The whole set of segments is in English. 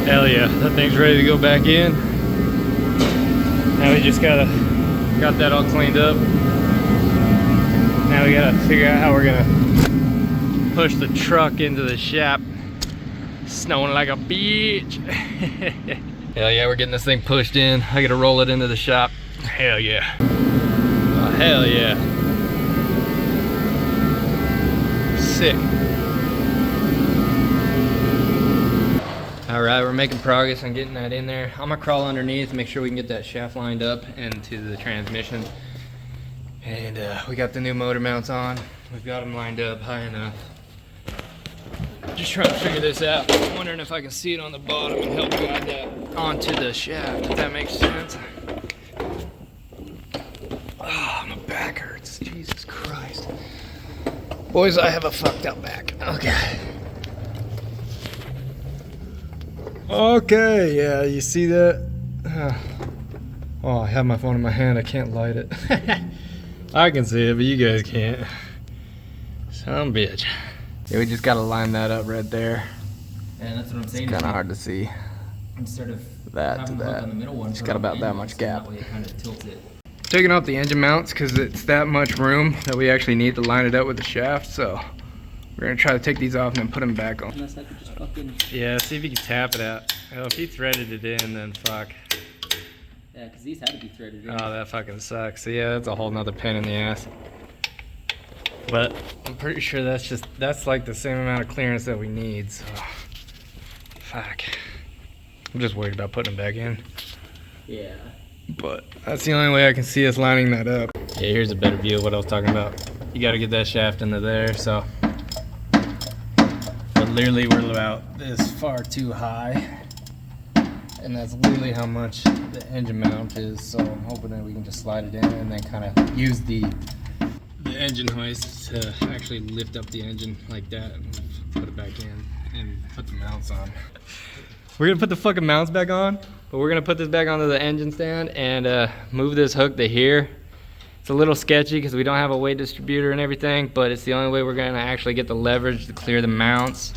Hell yeah, that thing's ready to go back in. Now we just got that all cleaned up. Now we gotta figure out how we're gonna push the truck into the shaft. Snowing like a bitch. Hell yeah, we're getting this thing pushed in. I gotta roll it into the shop. Hell yeah. Oh, hell yeah. Sick. All right, we're making progress on getting that in there. I'm gonna crawl underneath, make sure we can get that shaft lined up into the transmission. And we got the new motor mounts on. We've got them lined up high enough. Just trying to figure this out. I'm wondering if I can see it on the bottom and help guide that onto the shaft, if that makes sense. Oh, my back hurts. Jesus Christ. Boys, I have a fucked up back. Okay. Okay, yeah, you see that? Oh, I have my phone in my hand. I can't light it. I can see it, but you guys can't. Some bitch. Yeah, we just gotta line that up right there. And that's what I'm saying. It's kind of hard to see. Instead of that to that, on the middle one, it's got about that much gap. That way it kind of tilts it. Taking off the engine mounts because it's that much room that we actually need to line it up with the shaft. So we're gonna try to take these off and then put them back on. Unless I could just fucking... Yeah, see if you can tap it out. Oh, if he threaded it in, then fuck. Yeah, because these had to be threaded in. Oh, that fucking sucks. So yeah, that's a whole nother pain in the ass. But I'm pretty sure that's like the same amount of clearance that we need, so fuck. I'm just worried about putting them back in. Yeah. But that's the only way I can see us lining that up. Yeah, here's a better view of what I was talking about. You gotta get that shaft into there, so. But literally we're about this far too high. And that's literally how much the engine mount is, so I'm hoping that we can just slide it in and then kind of use the engine hoist to actually lift up the engine like that and put it back in and put the mounts on. We're gonna put the fucking mounts back on, but we're gonna put this back onto the engine stand and move this hook to here. It's a little sketchy because we don't have a weight distributor and everything, but it's the only way we're gonna actually get the leverage to clear the mounts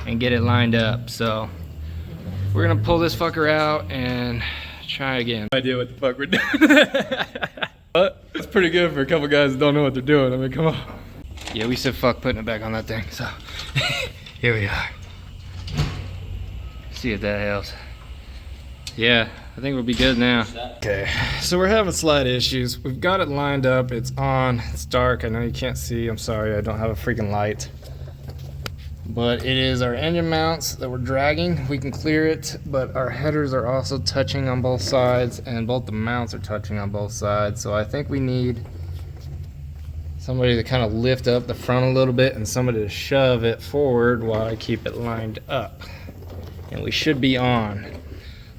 and get it lined up. So we're gonna pull this fucker out and try again. No idea what the fuck we're doing. But that's pretty good for a couple guys that don't know what they're doing. I mean, come on. Yeah, we said fuck putting it back on that thing, so here we are. See if that helps. Yeah, I think we'll be good now. Okay, so we're having slight issues. We've got it lined up, it's on, it's dark. I know you can't see, I'm sorry, I don't have a freaking light. But it is our engine mounts that we're dragging. We can clear it, but our headers are also touching on both sides, and both the mounts are touching on both sides. So I think we need somebody to kind of lift up the front a little bit and somebody to shove it forward while I keep it lined up. And we should be on.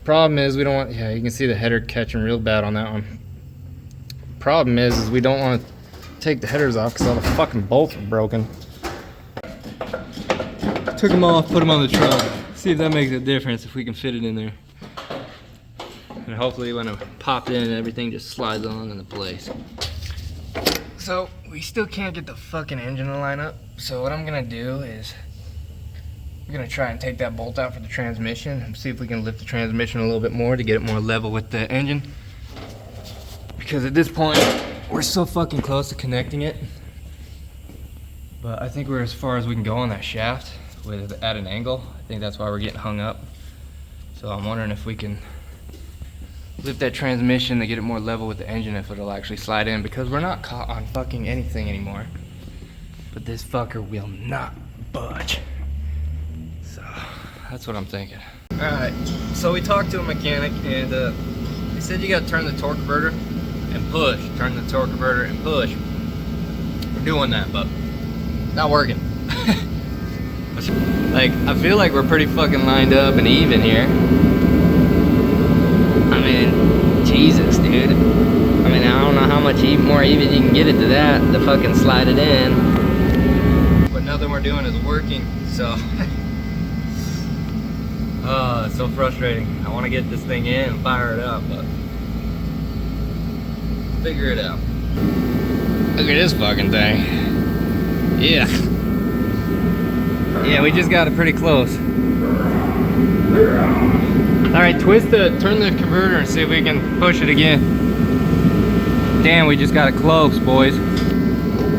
Problem is we don't want, yeah, you can see the header catching real bad on that one. Problem is we don't want to take the headers off because all the fucking bolts are broken. Took them off, put them on the truck. See if that makes a difference, if we can fit it in there. And hopefully when it popped in, everything just slides on into place. So we still can't get the fucking engine to line up. So what I'm gonna do is I'm gonna try and take that bolt out for the transmission and see if we can lift the transmission a little bit more to get it more level with the engine. Because at this point, we're so fucking close to connecting it. But I think we're as far as we can go on that shaft at an angle. I think that's why we're getting hung up. So I'm wondering if we can lift that transmission to get it more level with the engine, if it'll actually slide in, because we're not caught on fucking anything anymore. But this fucker will not budge. So that's what I'm thinking. Alright, so we talked to a mechanic and he said you gotta turn the torque converter and push. Turn the torque converter and push. We're doing that, but not working. Like, I feel like we're pretty fucking lined up and even here. I mean, Jesus, dude. I mean, I don't know how much more even you can get it to that to fucking slide it in. But nothing we're doing is working, so. Oh, it's so frustrating. I want to get this thing in and fire it up, but figure it out. Look at this fucking thing. Yeah. Yeah, we just got it pretty close. right, turn the converter and see if we can push it again. Damn, we just got it close, boys.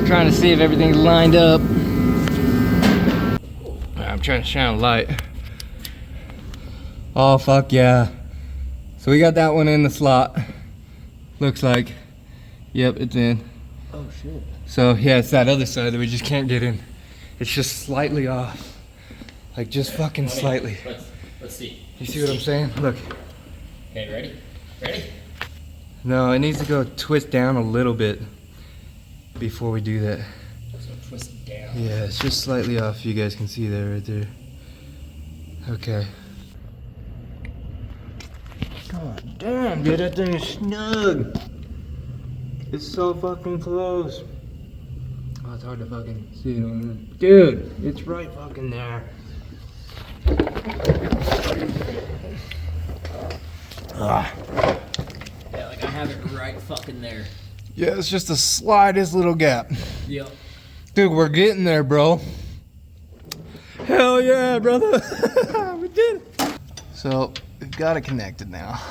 Trying to see if everything's lined up. I'm trying to shine a light. Oh, fuck yeah. So we got that one in the slot. Looks like. Yep, it's in. Oh shit. So yeah, it's that other side that we just can't get in. It's just slightly off. Like just fucking slightly. Let's see. You see what I'm saying? Look. Okay, ready? Ready? No, it needs to go twist down a little bit before we do that. So twist it down. Yeah, it's just slightly off. You guys can see that right there. Okay. God damn, dude, that thing is snug. It's so fucking close. Oh, it's hard to fucking see it on there. Dude, it's right fucking there. Ah. Yeah, like I have it right fucking there. Yeah, it's just the slightest little gap. Yep. Dude, we're getting there, bro. Hell yeah, brother. We did it. So, we've got it connected now.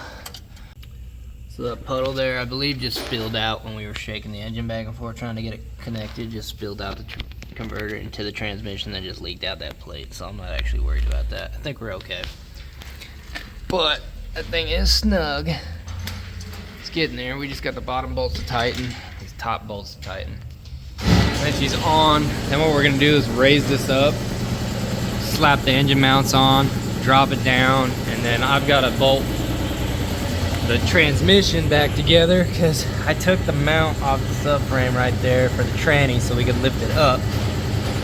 So that puddle there, I believe, just spilled out when we were shaking the engine back and forth trying to get it connected. Just spilled out the converter into the transmission, then just leaked out that plate. So I'm not actually worried about that. I think we're okay. But that thing is snug. It's getting there. We just got the bottom bolts to tighten, these top bolts to tighten. When she's on, then what we're gonna do is raise this up, slap the engine mounts on, drop it down, and then I've got to bolt the transmission back together because I took the mount off the subframe right there for the tranny so we could lift it up.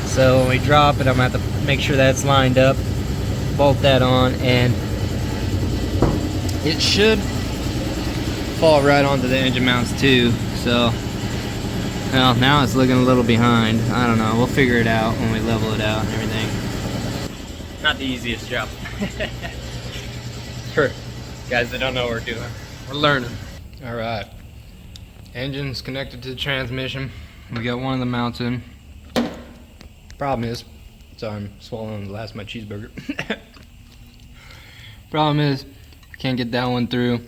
So when we drop it, I'm gonna have to make sure that's lined up, bolt that on, and it should fall right onto the engine mounts too. So, well, now it's looking a little behind. I don't know, we'll figure it out when we level it out and everything. Not the easiest job. For guys that don't know what we're doing. We're learning. All right. Engine's connected to the transmission. We got one of the mounts in. Problem is, sorry, I'm swallowing the last of my cheeseburger. Problem is, I can't get that one through.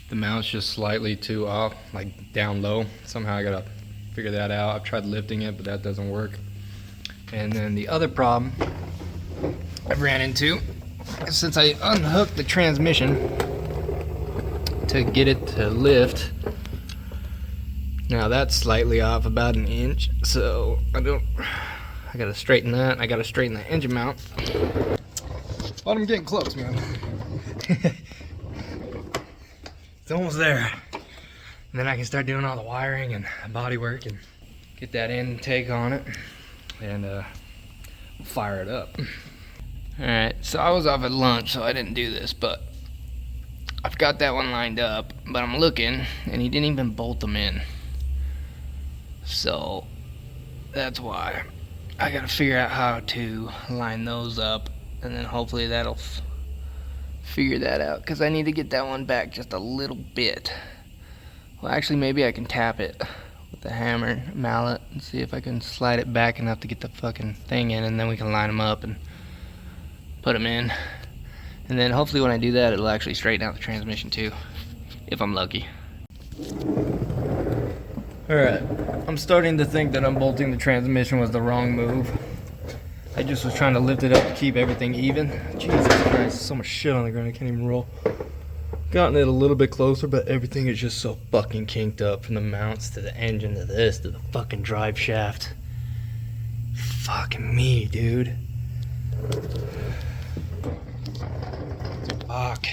The mount's just slightly too off, like down low. Somehow I gotta figure that out. I've tried lifting it, but that doesn't work. And then the other problem I ran into, since I unhooked the transmission to get it to lift, now that's slightly off about an inch, so I gotta straighten that. I gotta straighten the engine mount. But I'm getting close, man. It's almost there. And then I can start doing all the wiring and body work and get that intake on it and fire it up. Alright, so I was off at lunch, so I didn't do this, but I've got that one lined up, but I'm looking, and he didn't even bolt them in. So, that's why I gotta figure out how to line those up, and then hopefully that'll figure that out, because I need to get that one back just a little bit. Well, actually, maybe I can tap it with the hammer mallet and see if I can slide it back enough to get the fucking thing in, and then we can line them up and put them in. And then hopefully when I do that, it'll actually straighten out the transmission too, if I'm lucky. Alright, I'm starting to think that unbolting the transmission was the wrong move. I just was trying to lift it up to keep everything even. Jesus Christ, so much shit on the ground, I can't even roll. Gotten it a little bit closer, but everything is just so fucking kinked up, from the mounts to the engine to this to the fucking drive shaft. Fucking me, dude. Fuck.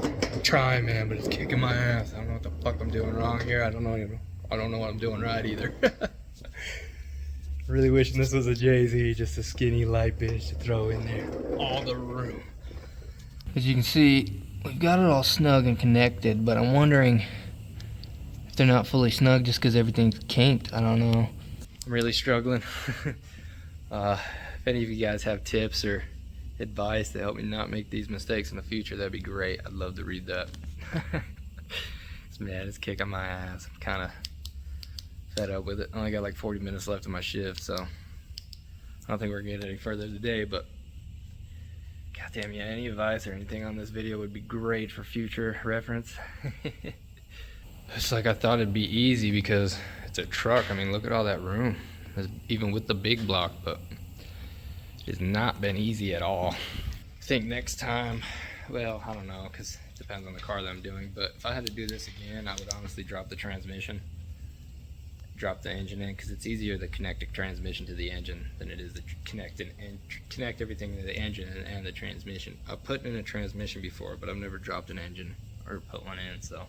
I'm trying, man, but it's kicking my ass. I don't know what the fuck I'm doing wrong here. I don't know what I'm doing right either. Really wishing this was a JZ, just a skinny light bitch to throw in there. All the room. As you can see, we've got it all snug and connected, but I'm wondering if they're not fully snug just because everything's kinked. I don't know. I'm really struggling. If any of you guys have tips or advice to help me not make these mistakes in the future, that'd be great. I'd love to read that. Man, it's kicking my ass. I'm kind of fed up with it. I only got like 40 minutes left of my shift, so I don't think we're getting any further today, but Goddamn, yeah, any advice or anything on this video would be great for future reference. It's like I thought it'd be easy because it's a truck. I mean, look at all that room, even with the big block, but it's not been easy at all. I think next time, well, I don't know, because it depends on the car that I'm doing, but if I had to do this again, I would honestly drop the transmission, drop the engine in, because it's easier to connect the transmission to the engine than it is to connect everything to the engine and the transmission. I've put in a transmission before, but I've never dropped an engine or put one in, so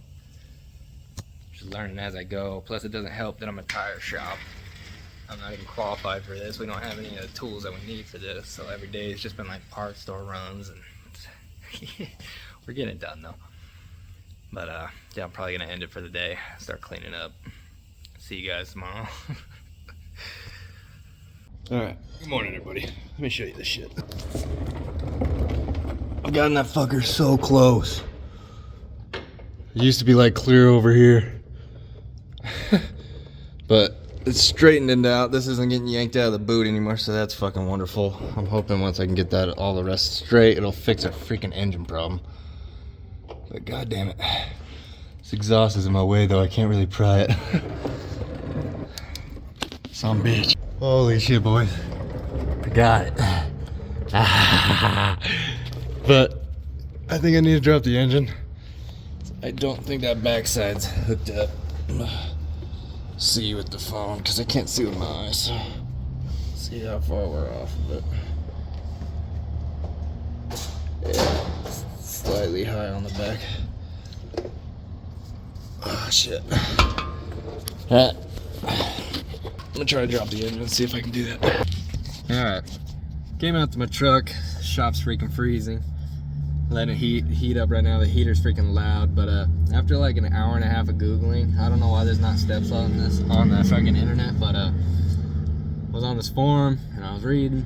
just learning as I go. Plus it doesn't help that I'm a tire shop. I'm not even qualified for this. We don't have any of the tools that we need for this, so every day it's just been like parts store runs, and we're getting it done though. But yeah, I'm probably gonna end it for the day, start cleaning up. See you guys tomorrow. Alright, good morning everybody. Let me show you this shit. I've gotten that fucker so close. It used to be like clear over here. But it's straightened out. This isn't getting yanked out of the boot anymore, so that's fucking wonderful. I'm hoping once I can get that all the rest straight, it'll fix a freaking engine problem. But god damn it. This exhaust is in my way though, I can't really pry it. Some bitch. Holy shit, boys. I got it. But I think I need to drop the engine. I don't think that backside's hooked up. See with the phone, because I can't see with my eyes. So see how far we're off of it. Yeah, slightly high on the back. Oh shit. Alright. I'm gonna try to drop the engine and see if I can do that. Alright. Came out to my truck. Shop's freaking freezing. Letting it heat up right now. The heater's freaking loud, but after like an hour and a half of googling, I don't know why there's not steps on this on the fucking internet, but I was on this forum and I was reading.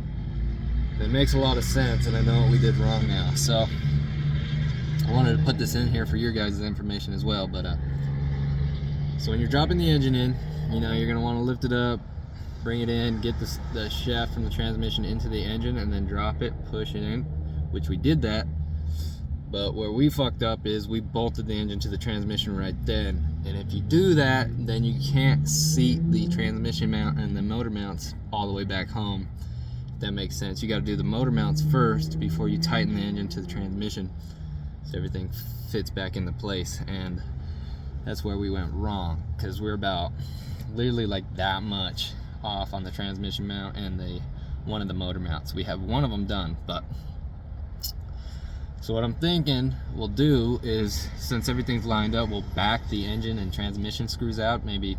It makes a lot of sense, and I know what we did wrong now. So I wanted to put this in here for your guys' information as well. But so when you're dropping the engine in, you know you're gonna want to lift it up, bring it in, get the shaft from the transmission into the engine, and then drop it, push it in, which we did that. But where we fucked up is we bolted the engine to the transmission right then. And if you do that, then you can't seat the transmission mount and the motor mounts all the way back home. If that makes sense. You got to do the motor mounts first before you tighten the engine to the transmission, so everything fits back into place. And that's where we went wrong, because we're about literally like that much off on the transmission mount and one of the motor mounts. We have one of them done, but so what I'm thinking we'll do is, since everything's lined up, we'll back the engine and transmission screws out maybe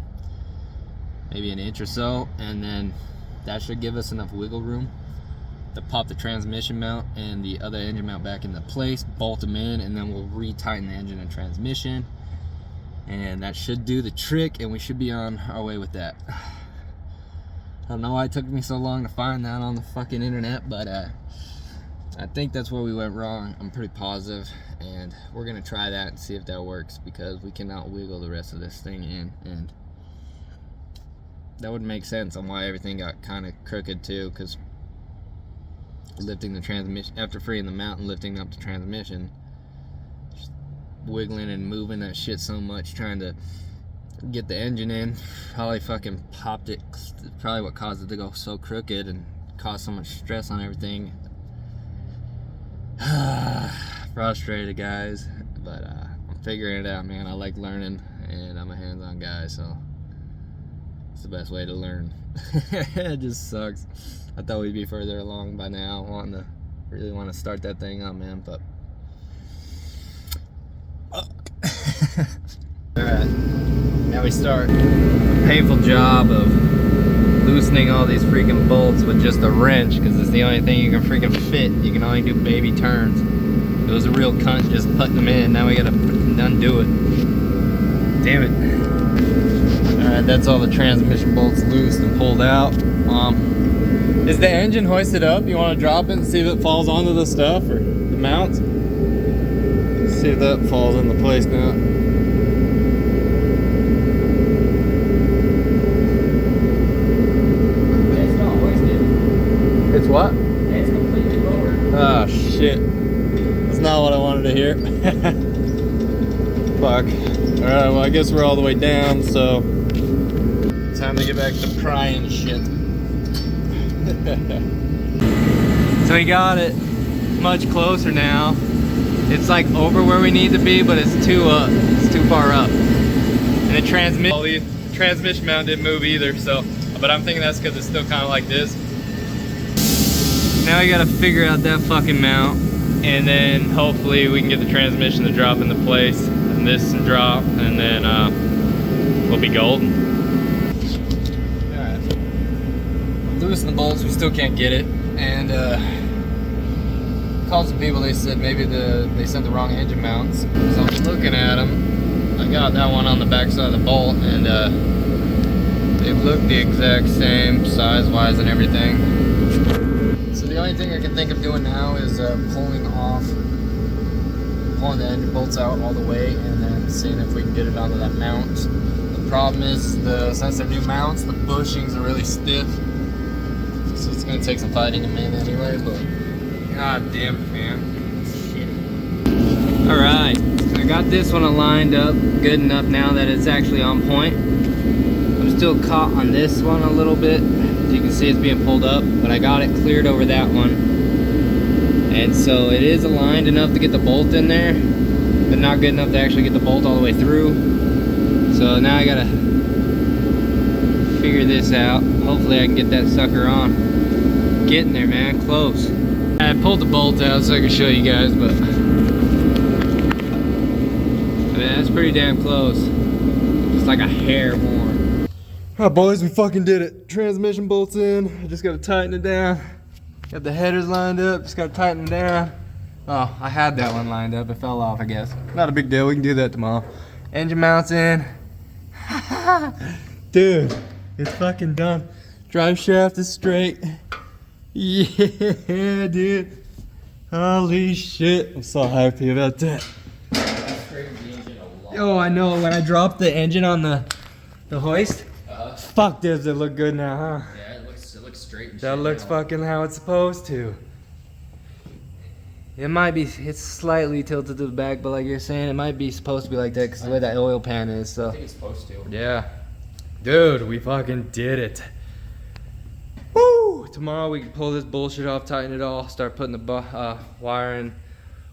an inch or so, and then that should give us enough wiggle room to pop the transmission mount and the other engine mount back into place, bolt them in, and then we'll re-tighten the engine and transmission, and that should do the trick, and we should be on our way with that. I don't know why it took me so long to find that on the fucking internet, but I think that's where we went wrong. I'm pretty positive, and we're gonna try that and see if that works, because we cannot wiggle the rest of this thing in, and that would make sense on why everything got kind of crooked too, because lifting the transmission after freeing the mount and lifting up the transmission, just wiggling and moving that shit so much trying to get the engine in, probably fucking popped it. Probably what caused it to go so crooked and caused so much stress on everything. Frustrated, guys, but I'm figuring it out, man. I like learning, and I'm a hands-on guy, so it's the best way to learn. It just sucks. I thought we'd be further along by now, really want to start that thing up, man, but alright, now we start the painful job of loosening all these freaking bolts with just a wrench, because it's the only thing you can freaking fit. You can only do baby turns. It was a real cunt just putting them in. Now we gotta undo it. Damn it. Alright, that's all the transmission bolts loosed and pulled out. Is the engine hoisted up? You want to drop it and see if it falls onto the stuff or the mounts? Let's see if that falls into place now. It's what? It's completely lowered. Oh shit. shit. That's not what I wanted to hear. Fuck. Alright, well I guess we're all the way down, so time to get back to prying shit. So we got it much closer now. It's like over where we need to be, but it's too far up. And the transmission mount didn't move either, so, but I'm thinking that's because it's still kind of like this. Now we gotta figure out that fucking mount, and then hopefully we can get the transmission to drop into place, and this to drop, and then we'll be golden. Alright. Loosen the bolts, we still can't get it, and called some people, they said maybe they sent the wrong engine mounts. So I'm looking at them. I got that one on the back side of the bolt, and they look the exact same size-wise and everything. So the only thing I can think of doing now is pulling the engine bolts out all the way, and then seeing if we can get it onto that mount. The problem is, since they're new mounts, the bushings are really stiff, so it's gonna take some fighting in man anyway. But god damn it, man. Alright, I got this one lined up good enough now that it's actually on point. I'm still caught on this one a little bit. As you can see, it's being pulled up, but I got it cleared over that one. And so it is aligned enough to get the bolt in there, but not good enough to actually get the bolt all the way through. So now I gotta figure this out. Hopefully I can get that sucker on. Getting there, man, close. I pulled the bolt out so I can show you guys, but man, that's pretty damn close. Just like a hair more. Alright boys, we fucking did it. Transmission bolts in. I just gotta tighten it down. Got the headers lined up, just gotta tighten them down. Oh, I had that one lined up, it fell off I guess. Not a big deal, we can do that tomorrow. Engine mounts in. Dude, it's fucking done. Drive shaft is straight. Yeah, dude. Holy shit. I'm so happy about that. Yo, I know, when I dropped the engine on the hoist, fuck, does it look good now, huh? Yeah, it looks straight and that looks fucking how it's supposed to. It might be, it's slightly tilted to the back, but like you're saying, it might be supposed to be like that because the way that oil pan is, so. I think it's supposed to. Yeah. Dude, we fucking did it. Woo! Tomorrow we can pull this bullshit off, tighten it all, start putting the wire in.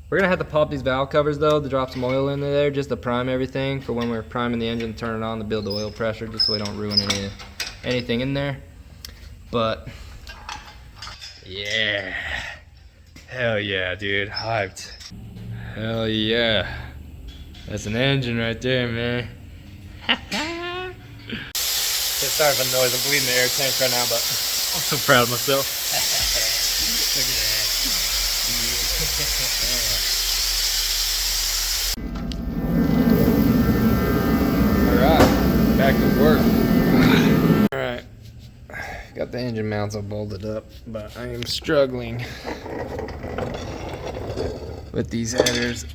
We're gonna have to pop these valve covers though to drop some oil in there just to prime everything for when we're priming the engine, turn it on to build the oil pressure just so we don't ruin anything in there. But yeah. Hell yeah, dude. Hyped. Hell yeah. That's an engine right there, man. Sorry for the noise, I'm bleeding the air tank right now, but I'm so proud of myself. Look at that. Alright, back to work. Alright, got the engine mounts all bolted up, but I am struggling with these headers.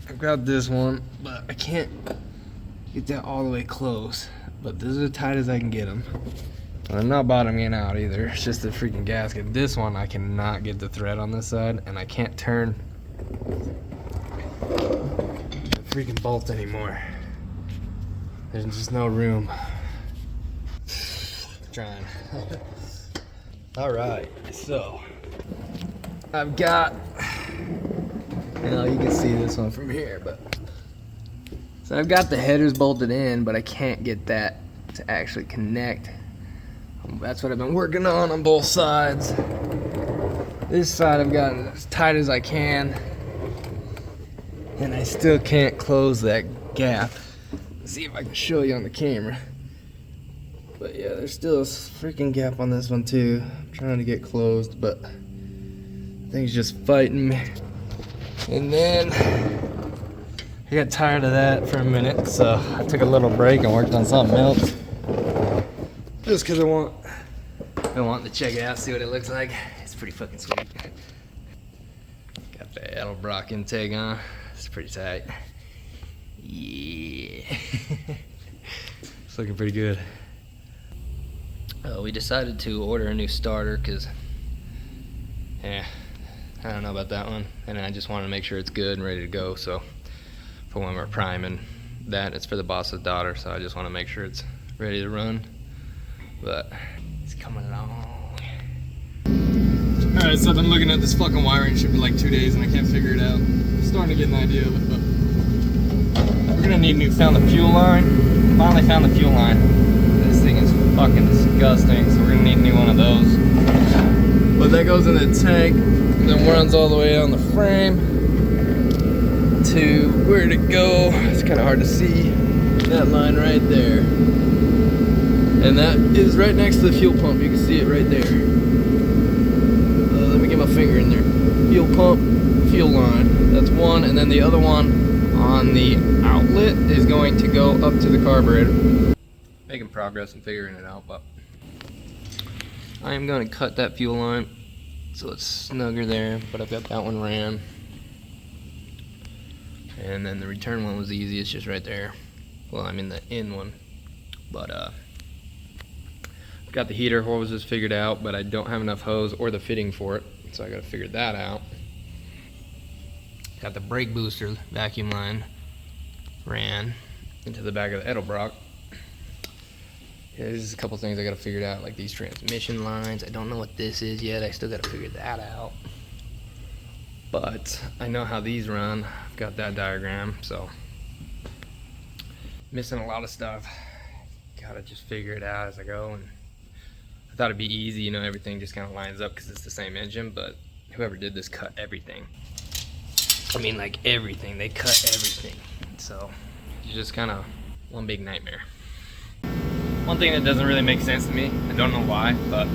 I've got this one, but I can't get that all the way close. But this is as tight as I can get them. And I'm not bottoming out either. It's just the freaking gasket. This one, I cannot get the thread on this side, and I can't turn the freaking bolt anymore. There's just no room. I'm trying. Alright, so I've got, you know, you can see this one from here, but so I've got the headers bolted in, but I can't get that to actually connect. That's what I've been working on both sides. This side I've got it as tight as I can, and I still can't close that gap. Let's see if I can show you on the camera. But yeah, there's still a freaking gap on this one too. I'm trying to get closed, but things just fighting me. And then I got tired of that for a minute, so I took a little break and worked on something else. Just because I want to check it out, see what it looks like. It's pretty fucking sweet. Got the Edelbrock intake on. It's pretty tight. Yeah. It's looking pretty good. We decided to order a new starter because, yeah, I don't know about that one. And I just want to make sure it's good and ready to go. So for when we're priming that, it's for the boss's daughter. So I just want to make sure it's ready to run. But it's coming along. Alright, so I've been looking at this fucking wiring ship for like 2 days and I can't figure it out. I'm starting to get an idea of it, but we're gonna need found the fuel line. Finally found the fuel line. This thing is fucking disgusting, so we're gonna need a new one of those. But that goes in the tank, and then runs all the way down the frame to where to go. It's kind of hard to see that line right there, and that is right next to the fuel pump. You can see it right there. Let me get my finger in there. Fuel pump, fuel line. That's one, and then the other one on the outlet is going to go up to the carburetor. Making progress and figuring it out, but I am going to cut that fuel line so it's snugger there, but I've got that one ran. And then the return one was easy, it's just right there. Well, I mean the in one. But I've got the heater hoses figured out, but I don't have enough hose or the fitting for it, so I gotta figure that out. Got the brake booster vacuum line ran into the back of the Edelbrock. Yeah, there's a couple things I gotta figure out, like these transmission lines. I don't know what this is yet. I still gotta figure that out. But I know how these run. I've got that diagram, so missing a lot of stuff. Gotta just figure it out as I go. And I thought it'd be easy, you know, everything just kind of lines up because it's the same engine, but whoever did this cut everything. I mean, like everything. They cut everything. So it's just kind of one big nightmare. One thing that doesn't really make sense to me, I don't know why, but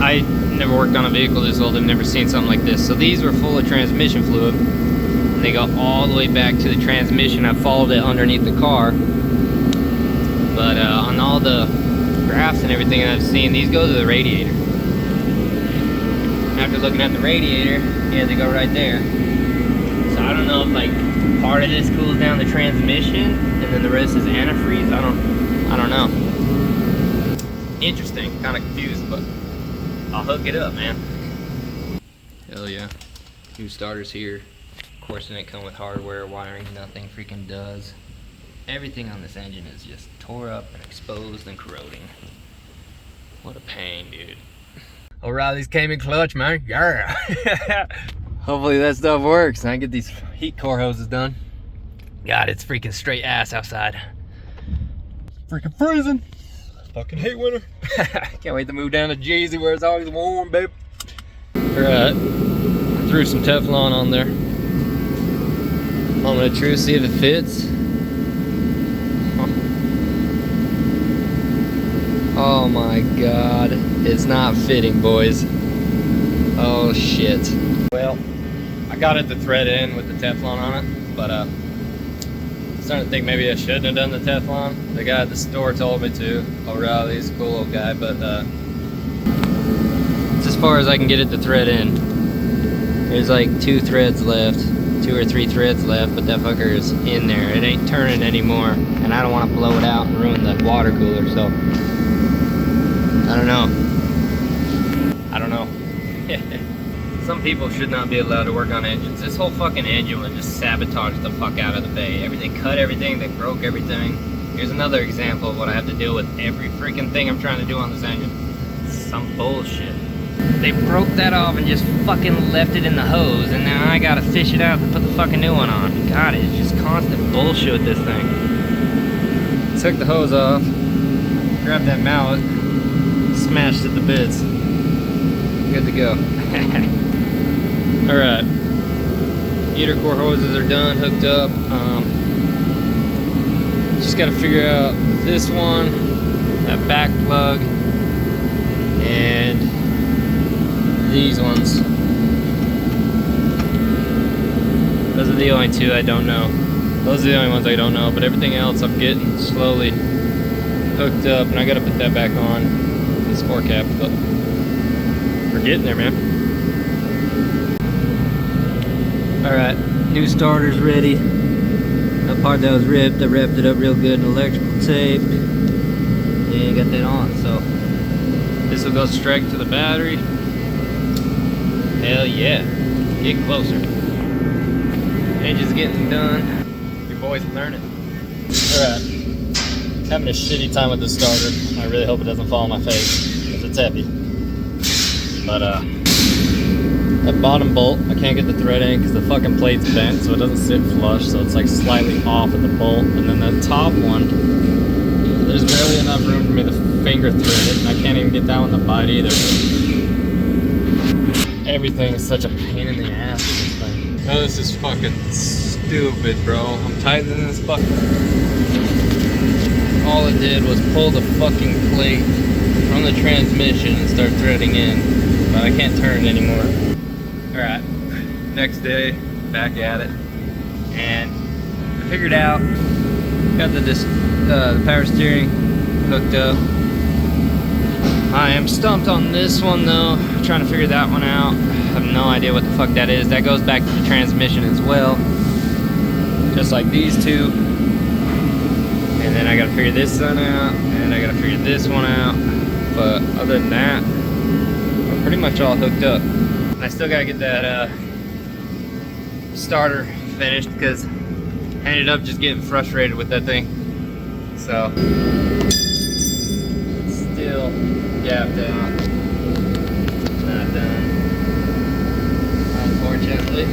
I never worked on a vehicle this old. I've never seen something like this. So these were full of transmission fluid, and they go all the way back to the transmission. I followed it underneath the car, but on all the graphs and everything I've seen, these go to the radiator. After looking at the radiator, yeah, they go right there. So I don't know if like part of this cools down the transmission and then the rest is antifreeze. I don't know. Interesting, kind of confused, but I'll hook it up, man. Hell yeah. New starters here. Of course, it didn't come with hardware, wiring, nothing freaking does. Everything on this engine is just tore up and exposed and corroding. What a pain, dude. O'Reilly's came in clutch, man. Yeah. Hopefully that stuff works and I get these heat core hoses done. God, it's freaking straight ass outside. Freaking freezing. Fucking hate winter. Can't wait to move down to Jersey where it's always warm, babe. Alright. I threw some Teflon on there. I'm gonna try to see if it fits. Oh my god. It's not fitting, boys. Oh shit. Well, I got it to thread in with the Teflon on it, but I'm starting to think maybe I shouldn't have done the Teflon. The guy at the store told me to. O'Reilly's a cool old guy, but it's as far as I can get it to thread in. There's like 2 threads left, 2 or 3 threads left, but that fucker is in there. It ain't turning anymore, and I don't want to blow it out and ruin the water cooler, so I don't know. I don't know. Some people should not be allowed to work on engines. This whole fucking engine would just sabotage the fuck out of the bay. Everything cut everything, they broke everything. Here's another example of what I have to deal with every freaking thing I'm trying to do on this engine. Some bullshit. They broke that off and just fucking left it in the hose, and now I gotta fish it out and put the fucking new one on. God, it's just constant bullshit with this thing. Took the hose off, grabbed that mallet, smashed it to bits. Good to go. Alright. Heater core hoses are done, hooked up. Just gotta figure out this one, that back plug, and these ones. Those are the only 2 I don't know. Those are the only ones I don't know, but everything else I'm getting slowly hooked up, and I gotta put that back on, this 4 cap, but we're getting there, man. Alright, new starter's ready. That part that was ripped, I wrapped it up real good in electrical tape. And got that on, so this will go straight to the battery. Hell yeah. Get closer. Engine's getting done. Your boy's learning. Alright. Having a shitty time with the starter. I really hope it doesn't fall on my face, because it's heavy. But that bottom bolt, I can't get the thread in because the fucking plate's bent, so it doesn't sit flush, so it's like slightly off at the bolt. And then that top one, there's barely enough room for me to finger thread it, and I can't even get that one to bite either. Everything is such a pain in the ass with this thing. Oh, this is fucking stupid, bro. I'm tightening this fucking. All it did was pull the fucking plate from the transmission and start threading in, but I can't turn it anymore. Alright, next day, back at it. And I figured out, got the power steering hooked up. I am stumped on this one though, trying to figure that one out. I have no idea what the fuck that is. That goes back to the transmission as well, just like these two. And then I gotta figure this one out, and I gotta figure this one out. But other than that, we're pretty much all hooked up. And I still gotta get that starter finished because I ended up just getting frustrated with that thing. So, still gapped out. Not done, unfortunately.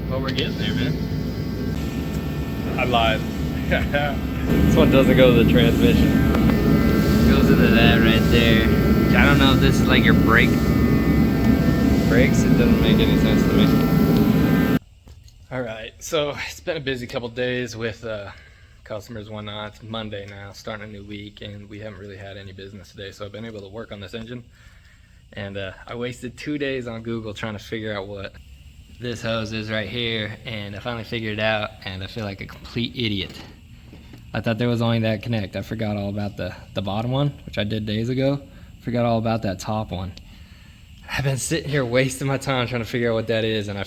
But we're getting there, man. I lied. This one doesn't go to the transmission. Goes into that right there. I don't know if this is like your brake. Brakes, it doesn't make any sense to me. Alright, so it's been a busy couple days with customers and whatnot. It's Monday now, starting a new week, and we haven't really had any business today, so I've been able to work on this engine. And I wasted 2 days on Google trying to figure out what This hose is right here, and I finally figured it out, and I feel like a complete idiot. I thought there was only that connect. I forgot all about the bottom one, which I did days ago. Forgot all about that top one. I've been sitting here wasting my time trying to figure out what that is, and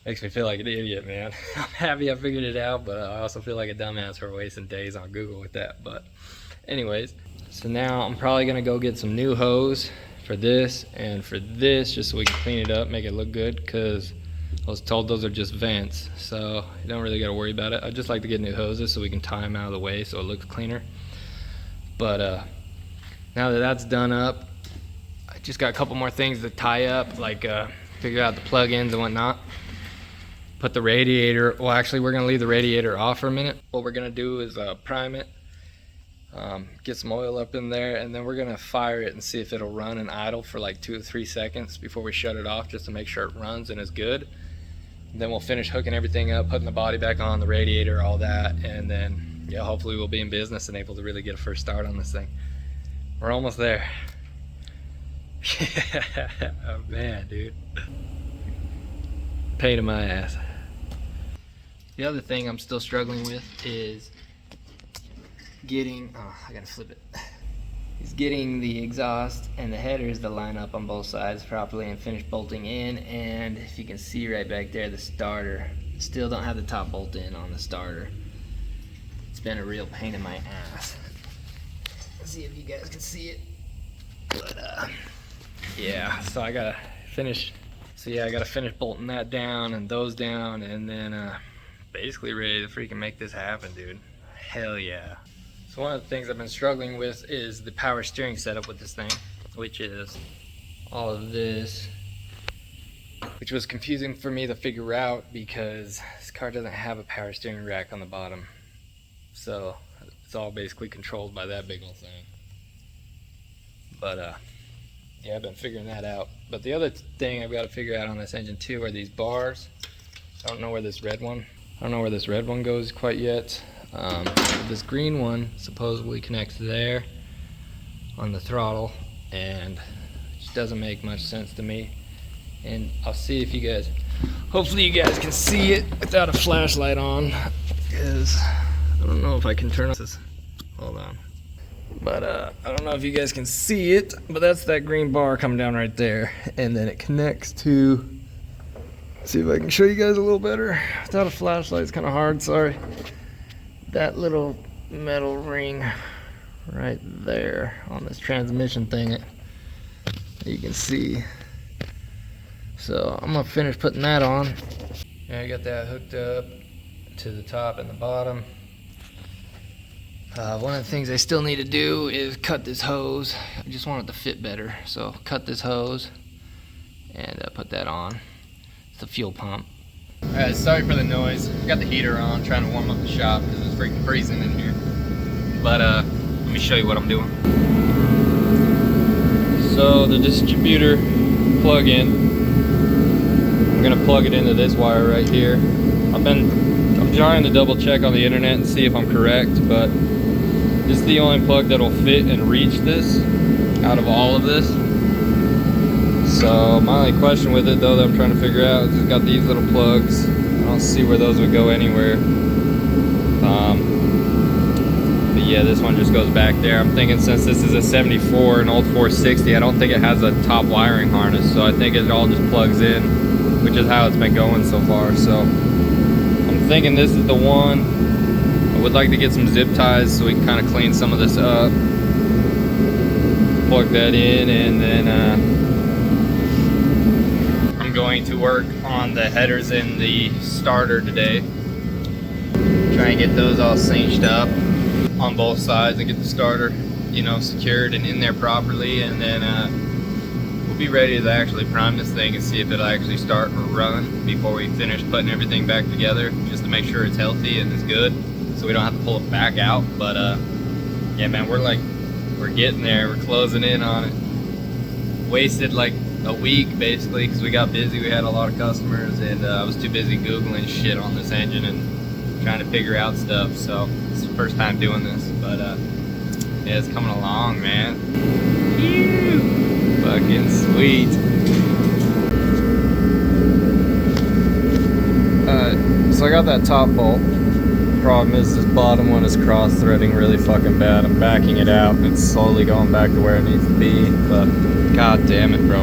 makes me feel like an idiot, man. I'm happy I figured it out, but I also feel like a dumbass for wasting days on Google with that. But anyways, so now I'm probably gonna go get some new hose for this and for this, just so we can clean it up, make it look good, because I was told those are just vents, so you don't really gotta worry about it. I just like to get new hoses so we can tie them out of the way so it looks cleaner. But now that that's done up, I just got a couple more things to tie up, like figure out the plug-ins and whatnot. Put the radiator, well actually we're gonna leave the radiator off for a minute. What we're gonna do is prime it, get some oil up in there, and then we're gonna fire it and see if it'll run and idle for like 2 or 3 seconds before we shut it off, just to make sure it runs and is good. And then we'll finish hooking everything up, putting the body back on, the radiator, all that, and then yeah, hopefully we'll be in business and able to really get a first start on this thing. We're almost there. Oh man, dude. Pain in my ass. The other thing I'm still struggling with is getting, I gotta flip it. Is getting the exhaust and the headers to line up on both sides properly and finish bolting in. And if you can see right back there, the starter, still don't have the top bolt in on the starter. It's been a real pain in my ass. Let's see if you guys can see it. But yeah, so I gotta finish. So yeah, I gotta finish bolting that down and those down, and then basically ready to freaking make this happen, dude. Hell yeah. So one of the things I've been struggling with is the power steering setup with this thing, which is all of this, which was confusing for me to figure out because this car doesn't have a power steering rack on the bottom. So it's all basically controlled by that big old thing. But yeah, I've been figuring that out. But the other thing I've got to figure out on this engine too are these bars. I don't know where this red one goes quite yet. This green one supposedly connects there on the throttle, and it just doesn't make much sense to me. And I'll see if you guys, hopefully you guys can see it without a flashlight on, because I don't know if I can turn this. Hold on. But I don't know if you guys can see it, but that's that green bar coming down right there, and then it connects to, see if I can show you guys a little better. Without a flashlight, it's kind of hard, sorry. That little metal ring right there on this transmission thing, you can see So I'm gonna finish putting that on. Yeah, I got that hooked up to the top and the bottom. One of the things I still need to do is cut this hose. I just want it to fit better. So cut this hose and put that on. It's the fuel pump. Alright, sorry for the noise. Got the heater on, trying to warm up the shop because it's freaking freezing in here. But let me show you what I'm doing. So the distributor plug-in, I'm gonna plug it into this wire right here. I'm trying to double check on the internet and see if I'm correct, but this is the only plug that'll fit and reach this out of all of this. So my only question with it though that I'm trying to figure out is it's got these little plugs. I don't see where those would go anywhere. But yeah, this one just goes back there. I'm thinking since this is a 74, an old 460, I don't think it has a top wiring harness, so I think it all just plugs in, which is how it's been going so far. So I'm thinking this is the one. I would like to get some zip ties so we can kind of clean some of this up. Plug that in, and then I'm going to work on the headers in the starter today. Try and get those all cinched up on both sides and get the starter, you know, secured and in there properly, and then we'll be ready to actually prime this thing and see if it'll actually start or run before we finish putting everything back together, just to make sure it's healthy and it's good, so we don't have to pull it back out. But yeah, man, we're getting there. We're closing in on it. Wasted like a week basically because we got busy. We had a lot of customers, and I was too busy googling shit on this engine and trying to figure out stuff. So it's the first time doing this, but yeah, it's coming along, man. Phew. Fucking sweet. So I got that top bolt. Problem is this bottom one is cross-threading really fucking bad. I'm backing it out and it's slowly going back to where it needs to be, but god damn it, bro.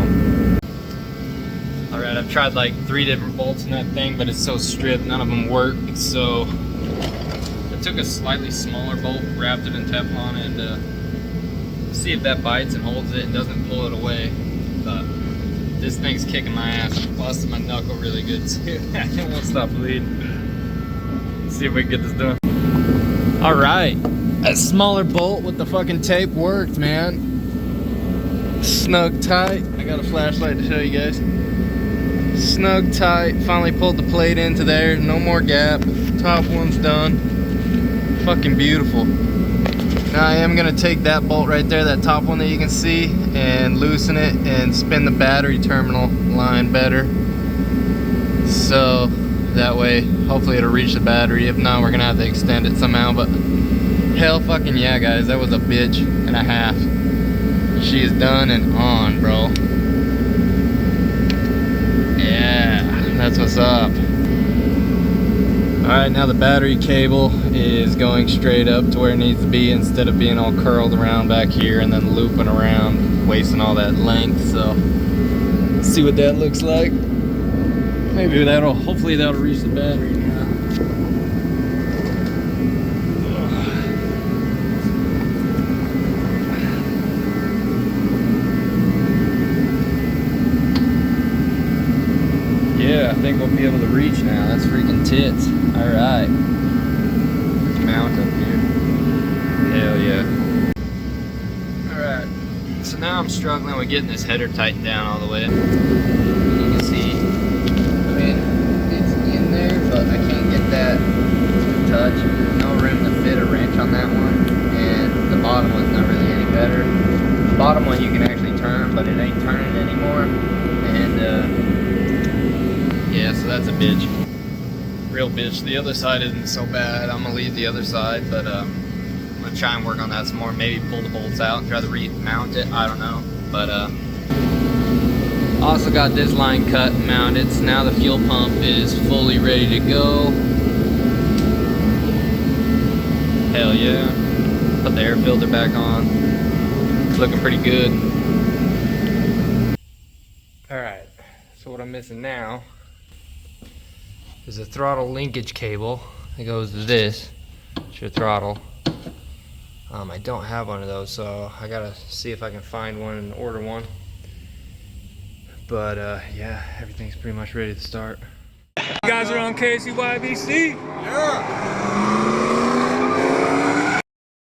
Alright, I've tried like 3 different bolts in that thing, but it's so stripped, none of them work. So I took a slightly smaller bolt, wrapped it in Teflon, and see if that bites and holds it and doesn't pull it away. But this thing's kicking my ass. Busted my knuckle really good too. It won't stop bleeding. See if we can get this done. Alright, that smaller bolt with the fucking tape worked, man. Snug tight. I got a flashlight to show you guys. Snug tight. Finally pulled the plate into there. No more gap. Top one's done. Fucking beautiful. Now I am gonna take that bolt right there, that top one that you can see, and loosen it and spin the battery terminal line better. So that way, hopefully it'll reach the battery. If not, we're gonna have to extend it somehow. But hell fucking yeah, guys, that was a bitch and a half. She is done and on, bro. Yeah, that's what's up. Alright, now the battery cable is going straight up to where it needs to be instead of being all curled around back here and then looping around, wasting all that length. So let's see what that looks like. Maybe hopefully that'll reach the battery now. Yeah, I think we'll be able to reach now. That's freaking tits. Alright. Let's mount up here. Hell yeah. Alright. So now I'm struggling with getting this header tightened down all the way. You can see, it's in there, but I can't get that to touch. There's no room to fit a wrench on that one, and the bottom one's not really any better. The bottom one you can actually turn, but it ain't turning anymore, and yeah, so that's a bitch. Real bitch. The other side isn't so bad. I'm gonna leave the other side, but I'm gonna try and work on that some more. Maybe pull the bolts out and try to remount it. I don't know, but also got this line cut and mounted, so now the fuel pump is fully ready to go. Hell yeah. Put the air filter back on. It's looking pretty good. Alright, so what I'm missing now is a throttle linkage cable that goes to this. It's your throttle. I don't have one of those, so I gotta see if I can find one and order one. But yeah, everything's pretty much ready to start. You guys are on KCYBC? Yeah.